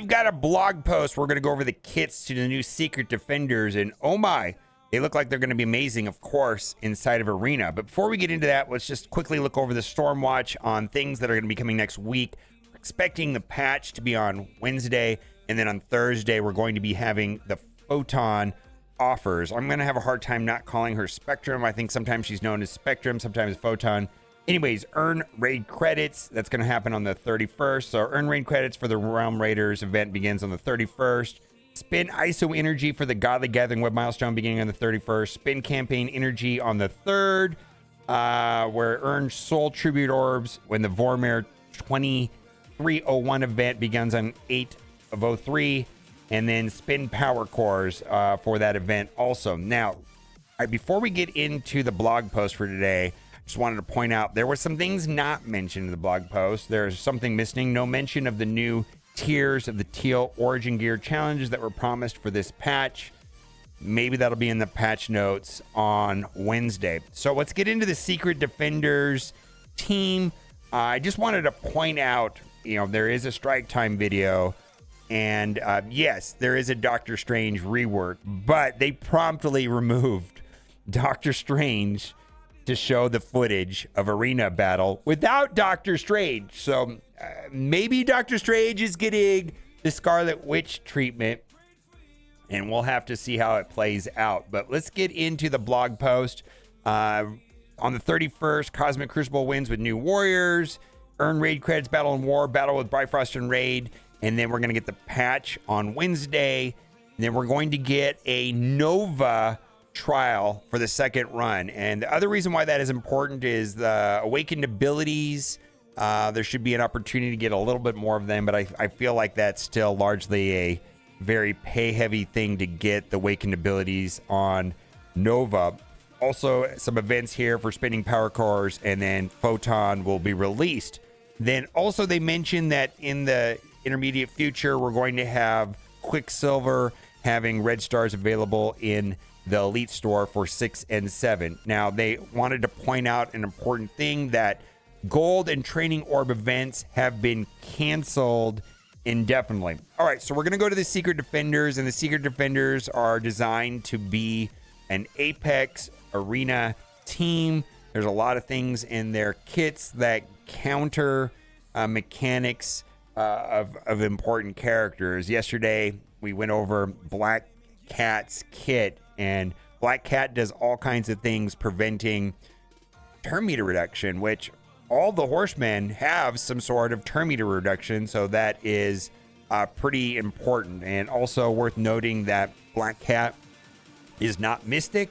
we've got a blog post. We're going to go over the kits to the new Secret Defenders, and oh my, they look like they're going to be amazing, of course, inside of Arena. But before we get into that, let's just quickly look over the Stormwatch on things that are going to be coming next week. We're expecting the patch to be on Wednesday, and then on Thursday, we're going to be having the Photon offers. I'm going to have a hard time not calling her Spectrum. I think sometimes she's known as Spectrum, sometimes Photon. Anyways, earn raid credits. That's going to happen on the 31st. So earn raid credits for the Realm Raiders event begins on the 31st. Spin ISO energy for the Godly Gathering Web milestone beginning on the 31st. Spin campaign energy on the 3rd. Where earn soul tribute orbs when the Vormir 2301 event begins on 8 of 03. And then spin power cores for that event also. Now, before we get into the blog post for today, just wanted to point out there were some things not mentioned in the blog post. There's something missing. No mention of the new tiers of the Teal Origin Gear challenges that were promised for this patch. Maybe that'll be in the patch notes on Wednesday. So let's get into the Secret Defenders team. I just wanted to point out, there is a strike time video. And yes, there is a Doctor Strange rework, but they promptly removed Doctor Strange to show the footage of Arena battle without Doctor Strange. So maybe Doctor Strange is getting the Scarlet Witch treatment, and we'll have to see how it plays out. But let's get into the blog post. On the 31st, Cosmic Crucible wins with new warriors. Earn raid credits, battle and war, battle with Bifrost and raid. And then we're going to get the patch on Wednesday. And then we're going to get a Nova trial for the second run. And the other reason why that is important is the awakened abilities. There should be an opportunity to get a little bit more of them, but I feel like that's still largely a very pay-heavy thing to get the awakened abilities on Nova. Also, some events here for spinning power cores, and then Photon will be released. Then also they mentioned that in the intermediate future, we're going to have Quicksilver having red stars available in the Elite Store for 6 and 7. Now, they wanted to point out an important thing that gold and training orb events have been canceled indefinitely. All right, so we're going to go to the Secret Defenders, and the Secret Defenders are designed to be an Apex Arena team. There's a lot of things in their kits that counter mechanics of important characters. Yesterday, we went over Black Cat's kit, and Black Cat does all kinds of things preventing turn meter reduction, which all the horsemen have some sort of turn meter reduction, so that is pretty important. And also worth noting that Black Cat is not Mystic,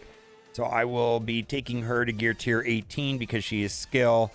so I will be taking her to gear tier 18 because she is skill,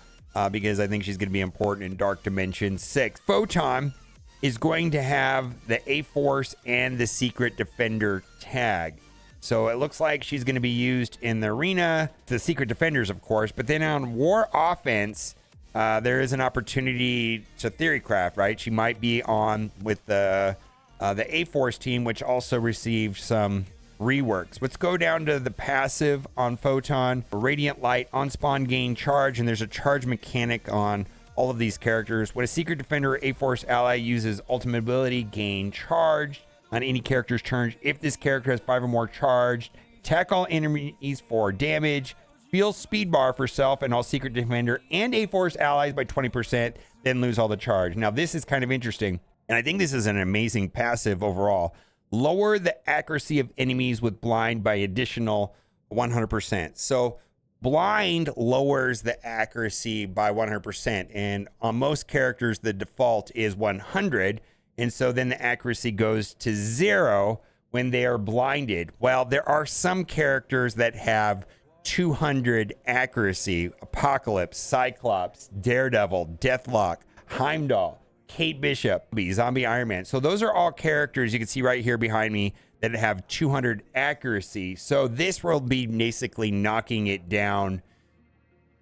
because I think she's going to be important in Dark Dimension 6. Photon is going to have the A-Force and the Secret Defender tag. So it looks like she's going to be used in the arena, the Secret Defenders, of course. But then on War Offense, there is an opportunity to Theorycraft, right? She might be on with the A-Force team, which also received some reworks. Let's go down to the passive on Photon. Radiant Light, on spawn gain charge, and there's a charge mechanic on all of these characters. When a Secret Defender or A-Force ally uses ultimate ability, gain charge on any character's turn. If this character has 5 or more charged, attack all enemies for damage, feel speed bar for self and all Secret Defender and A-Force allies by 20%, then lose all the charge. Now, this is kind of interesting, and I think this is an amazing passive overall. Lower the accuracy of enemies with blind by additional 100%. So blind lowers the accuracy by 100%, and on most characters the default is 100, and so then the accuracy goes to 0 when they are blinded. Well, there are some characters that have 200 accuracy: Apocalypse, Cyclops, Daredevil, Deathlock, Heimdall, Kate Bishop, Zombie Iron Man. So those are all characters you can see right here behind me that have 200 accuracy. So this will be basically knocking it down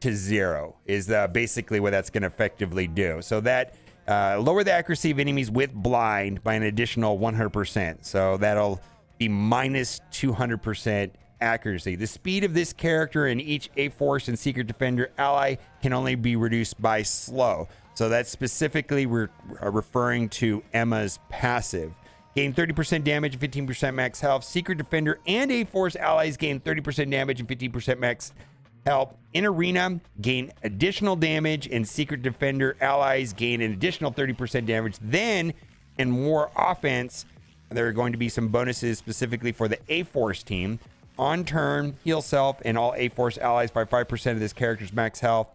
to 0 is basically what that's going to effectively do. So that lower the accuracy of enemies with blind by an additional 100%. So that'll be minus 200% accuracy. The speed of this character in each A-Force and Secret Defender ally can only be reduced by slow. So that's specifically we're referring to Emma's passive. Gain 30% damage and 15% max health. Secret Defender and A-Force allies gain 30% damage and 15% max health. In Arena, gain additional damage, and Secret Defender allies gain an additional 30% damage. Then, in War Offense, there are going to be some bonuses specifically for the A-Force team. On turn, heal self and all A-Force allies by 5% of this character's max health.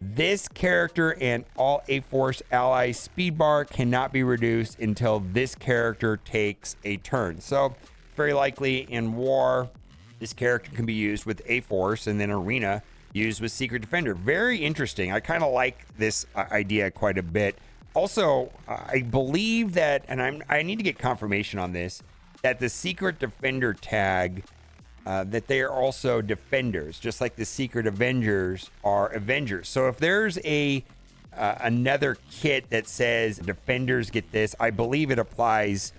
This character and all A-Force allies speed bar cannot be reduced until this character takes a turn. So, very likely in War, this character can be used with A-Force, and then Arena used with Secret Defender. Very interesting. I kind of like this idea quite a bit. Also, I believe that, and I need to get confirmation on this, that the Secret Defender tag, that they are also defenders, just like the Secret Avengers are Avengers. So if there's another kit that says defenders get this, I believe it applies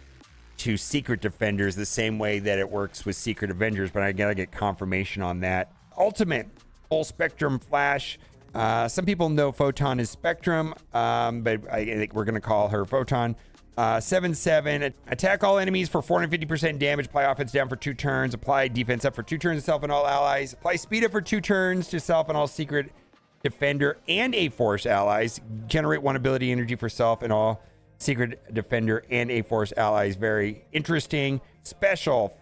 to Secret Defenders the same way that it works with Secret Avengers, but I gotta get confirmation on that. Ultimate, full spectrum flash. Some people know Photon is Spectrum, but I think we're gonna call her Photon. 7/7, attack all enemies for 450% damage, apply offense down for 2 turns, apply defense up for 2 turns to self and all allies, apply speed up for 2 turns to self and all Secret Defender and A-Force allies, generate 1 ability energy for self and all Secret Defender and A-Force allies. Very interesting. Special,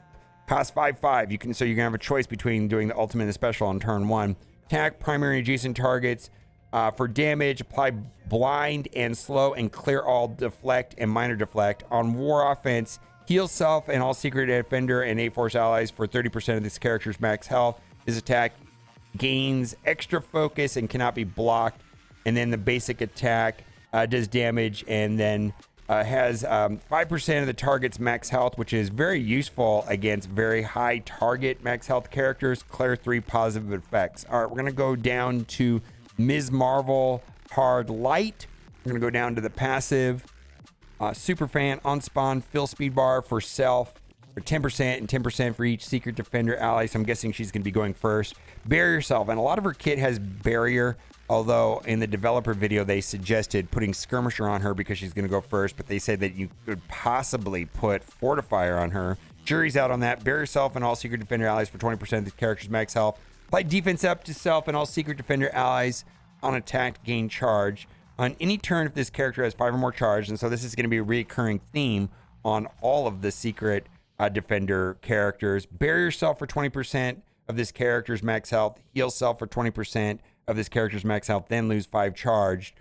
cost 5/5. You can have a choice between doing the ultimate and the special on turn 1. Attack primary adjacent targets. For damage, apply blind and slow and clear all deflect and minor deflect. On War Offense, heal self and all Secret Defender and A-Force allies for 30% of this character's max health. This attack gains extra focus and cannot be blocked. And then the basic attack does damage and then has 5% of the target's max health, which is very useful against very high target max health characters. Clear 3 positive effects. All right, we're going to go down to Ms. Marvel Hard Light. We're going to go down to the passive. Super Fan, on spawn, fill speed bar for self for 10% and 10% for each Secret Defender ally. So I'm guessing she's going to be going first. Barrier self, and a lot of her kit has barrier, although in the developer video they suggested putting Skirmisher on her because she's going to go first, but they said that you could possibly put Fortifier on her. Jury's out on that. Barrier self and all Secret Defender allies for 20% of the character's max health. Apply defense up to self and all Secret Defender allies on attack gain charge. On any turn, if this character has 5 or more charge, and so this is going to be a recurring theme on all of the Secret Defender characters. Barrier self for 20% of this character's max health. Heal self for 20% of this character's max health, then lose 5 charged.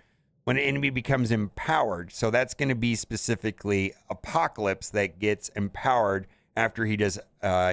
When an enemy becomes empowered, so that's going to be specifically Apocalypse that gets empowered after he does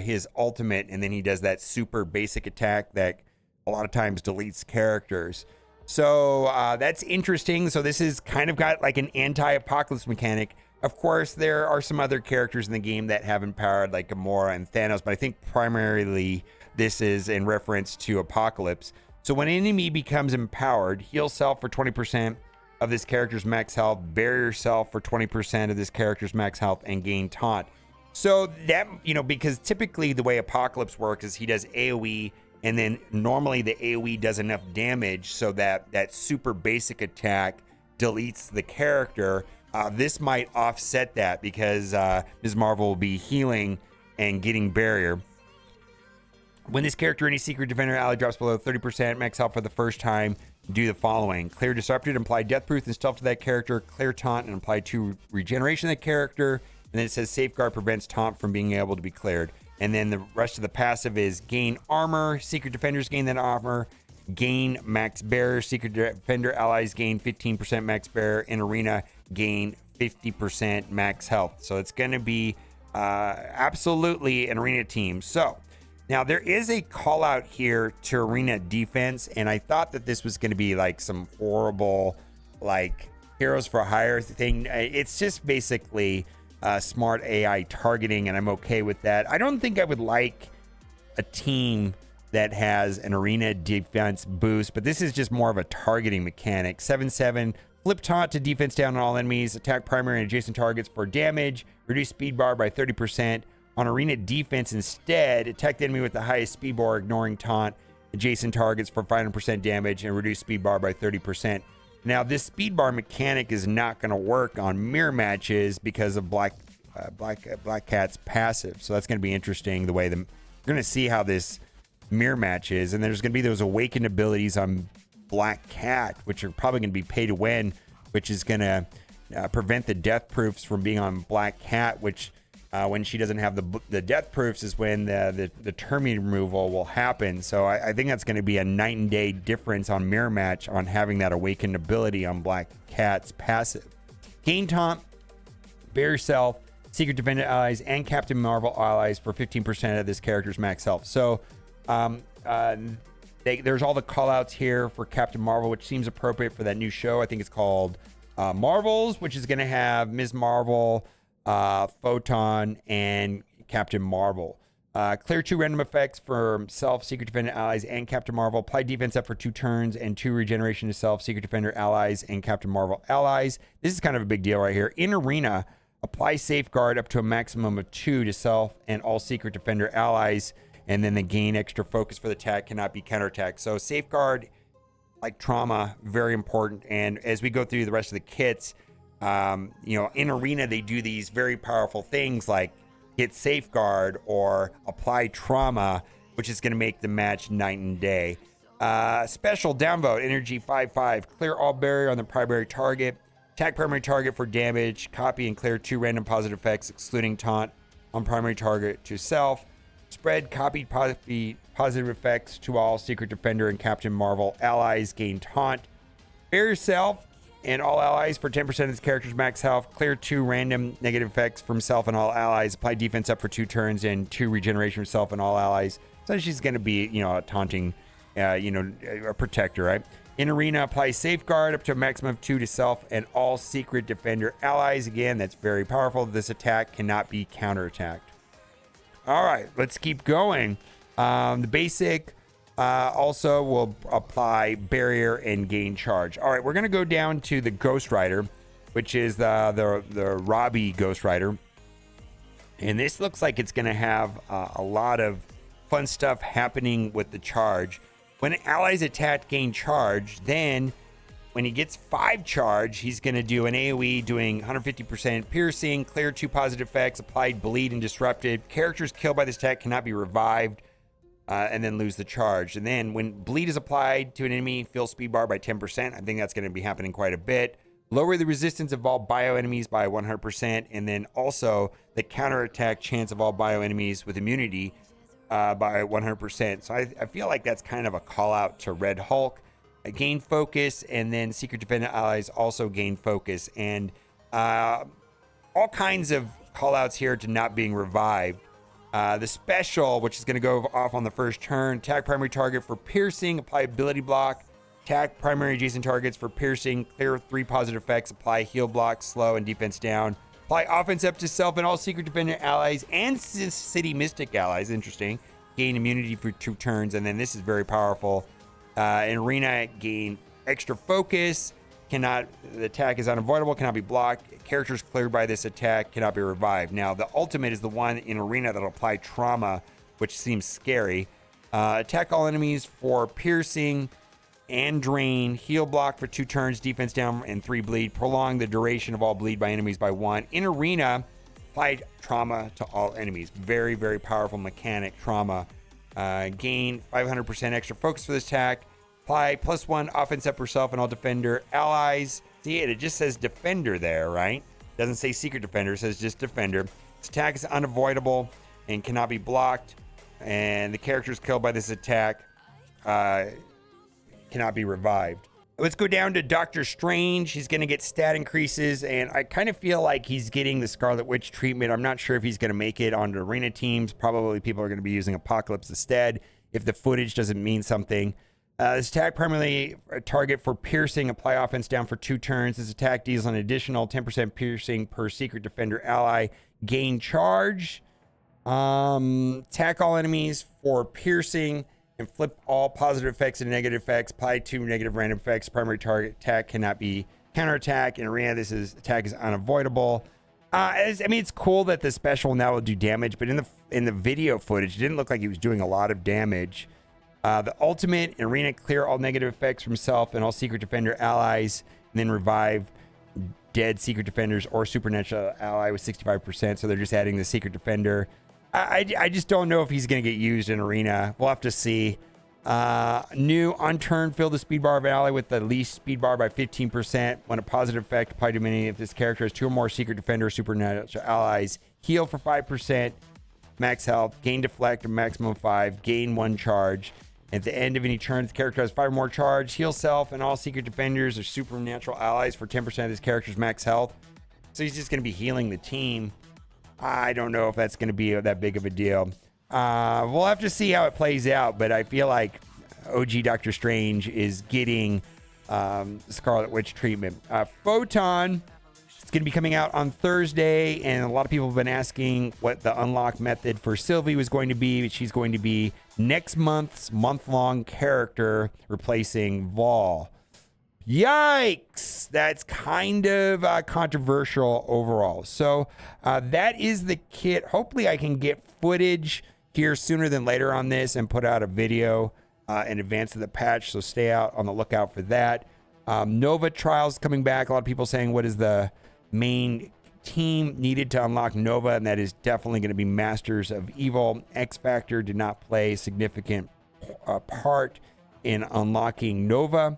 his ultimate, and then he does that super basic attack that a lot of times deletes characters. So that's interesting. So this is kind of got like an anti-Apocalypse mechanic. Of course, there are some other characters in the game that have empowered, like Gamora and Thanos, but I think primarily this is in reference to Apocalypse. So when an enemy becomes empowered, heal self for 20% of this character's max health, barrier self for 20% of this character's max health, and gain taunt. So that, because typically the way Apocalypse works is he does AoE, and then normally the AoE does enough damage so that that super basic attack deletes the character. This might offset that because Ms. Marvel will be healing and getting barrier. When this character or any Secret Defender ally drops below 30% max health for the first time, do the following. Clear Disrupted, apply Death Proof and Stealth to that character. Clear Taunt and apply 2 regeneration to that character. And then it says Safeguard prevents taunt from being able to be cleared. And then the rest of the passive is gain armor. Secret Defenders gain that armor. Gain max barrier. Secret Defender allies gain 15% max barrier. In Arena, gain 50% max health. So it's going to be absolutely an Arena team. So now there is a call out here to Arena defense. And I thought that this was going to be like some horrible, like Heroes for Hire thing. It's just basically smart AI targeting, and I'm okay with that. I don't think I would like a team that has an Arena defense boost, but this is just more of a targeting mechanic. 7/7, flip taunt to defense down on all enemies, attack primary and adjacent targets for damage, reduce speed bar by 30%. On Arena defense instead, attack the enemy with the highest speed bar, ignoring taunt, adjacent targets for 500% damage, and reduce speed bar by 30%. Now, this speed bar mechanic is not going to work on mirror matches because of Black Cat's passive. So that's going to be interesting. We're going to see how this mirror match is, and there's going to be those awakened abilities on Black Cat, which are probably going to be pay to win, which is going to prevent the death proofs from being on Black Cat, which when she doesn't have the death proofs is when the termite removal will happen. So I think that's going to be a night and day difference on mirror match on having that awakened ability on Black Cat's passive. Gain taunt, bear yourself, secret defender allies, and Captain Marvel allies for 15% of this character's max health. So there's all the call outs here for Captain Marvel, which seems appropriate for that new show. I think it's called Marvels, which is going to have Ms. Marvel, Photon, and Captain Marvel. Clear 2 random effects for self, secret defender allies, and Captain Marvel. Apply defense up for 2 turns and 2 regeneration to self, secret defender allies, and Captain Marvel allies. This is kind of a big deal right here. In arena, apply safeguard up to a maximum of 2 to self and all secret defender allies, and then the gain extra focus for the attack cannot be counterattacked. So safeguard, like trauma, very important. And as we go through the rest of the kits, in arena, they do these very powerful things like hit safeguard or apply trauma, which is going to make the match night and day. Special downvote, energy 5/5, clear all barrier on the primary target, attack primary target for damage, copy and clear 2 random positive effects, excluding taunt on primary target to self, spread copied positive effects to all secret defender and Captain Marvel allies, gain taunt, bear yourself and all allies for 10% of this character's max health, clear 2 random negative effects from self and all allies, apply defense up for 2 turns and 2 regeneration for self and all allies. So she's going to be, a taunting, a protector, right? In arena, apply safeguard up to a maximum of 2 to self and all secret defender allies. Again, that's very powerful. This attack cannot be counterattacked. All right, let's keep going. The basic also will apply barrier and gain charge. All right, we're going to go down to the Ghost Rider, which is the Robbie Ghost Rider. And this looks like it's going to have a lot of fun stuff happening with the charge. When an ally's attack gain charge, then when he gets 5 charge, he's going to do an AoE doing 150% piercing, clear 2 positive effects, applied bleed and disrupted. Characters killed by this attack cannot be revived and then lose the charge. And then when bleed is applied to an enemy, fill speed bar by 10%. I think that's going to be happening quite a bit. Lower the resistance of all bio enemies by 100%. And then also the counterattack chance of all bio enemies with immunity by 100%. So I feel like that's kind of a call out to Red Hulk. Gain focus, and then secret defender allies also gain focus, and all kinds of call outs here to not being revived. The special, which is going to go off on the first turn, attack primary target for piercing, apply ability block, attack primary adjacent targets for piercing, clear 3 positive effects, apply heal block, slow, and defense down. Apply offense up to self and all secret defender allies and city mystic allies. Interesting. Gain immunity for 2 turns, and then this is very powerful. In arena, gain extra focus. The attack is unavoidable, cannot be blocked. Characters cleared by this attack cannot be revived. Now, the ultimate is the one in arena that'll apply trauma, which seems scary. Attack all enemies for piercing and drain. Heal block for 2 turns, defense down, and 3 bleed. Prolong the duration of all bleed by enemies by 1. In arena, apply trauma to all enemies. Very, very powerful mechanic, trauma. Gain 500% extra focus for this attack. Apply +1 offense up yourself and all defender allies. See it just says defender there, right? Doesn't say secret defender, it says just defender. This attack is unavoidable and cannot be blocked. And the characters killed by this attack cannot be revived. Let's go down to Doctor Strange. He's going to get stat increases, and I kind of feel like he's getting the Scarlet Witch treatment. I'm not sure if he's going to make it onto arena teams. Probably people are going to be using Apocalypse instead if the footage doesn't mean something. This attack primarily a target for piercing. Apply offense down for 2 turns. This attack deals an additional 10% piercing per secret defender ally. Gain charge. Attack all enemies for piercing and flip all positive effects and negative effects. Apply 2 negative random effects. Primary target attack cannot be counterattack. In arena, attack is unavoidable. It's cool that the special now will do damage, but in the video footage, it didn't look like he was doing a lot of damage. The ultimate arena, clear all negative effects from self and all secret defender allies, and then revive dead secret defenders or supernatural ally with 65%. So they're just adding the secret defender. I just don't know if he's going to get used in arena. We'll have to see. New unturned, fill the speed bar of ally with the least speed bar by 15%. When a positive effect applied to many, if this character has 2 or more secret defender or supernatural allies, heal for 5%, max health, gain deflect, a maximum 5, gain 1 charge. At the end of any turn, the character has 5 or more charge, heal self and all secret defenders or supernatural allies for 10% of this character's max health. So he's just going to be healing the team. I don't know if that's going to be that big of a deal. We'll have to see how it plays out, but I feel like OG Doctor Strange is getting Scarlet Witch treatment. Photon, it's going to be coming out on Thursday, and a lot of people have been asking what the unlock method for Sylvie was going to be. She's going to be next month's month-long character, replacing Vol. Yikes! That's kind of controversial overall. So that is the kit. Hopefully I can get footage here sooner than later on this and put out a video in advance of the patch. So stay out on the lookout for that. Nova Trials coming back. A lot of people saying what is the main team needed to unlock Nova, and that is definitely going to be Masters of Evil. X Factor did not play a significant part in unlocking Nova.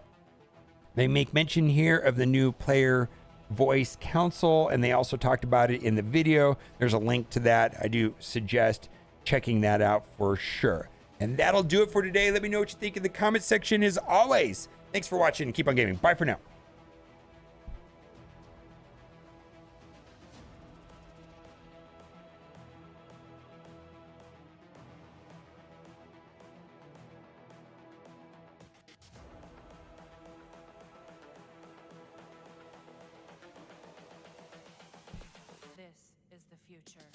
They make mention here of the new player voice council, and they also talked about it in the video. There's a link to that. I do suggest checking that out for sure. And that'll do it for today. Let me know what you think in the comment section as always. Thanks for watching and keep on gaming. Bye for now. This is the future.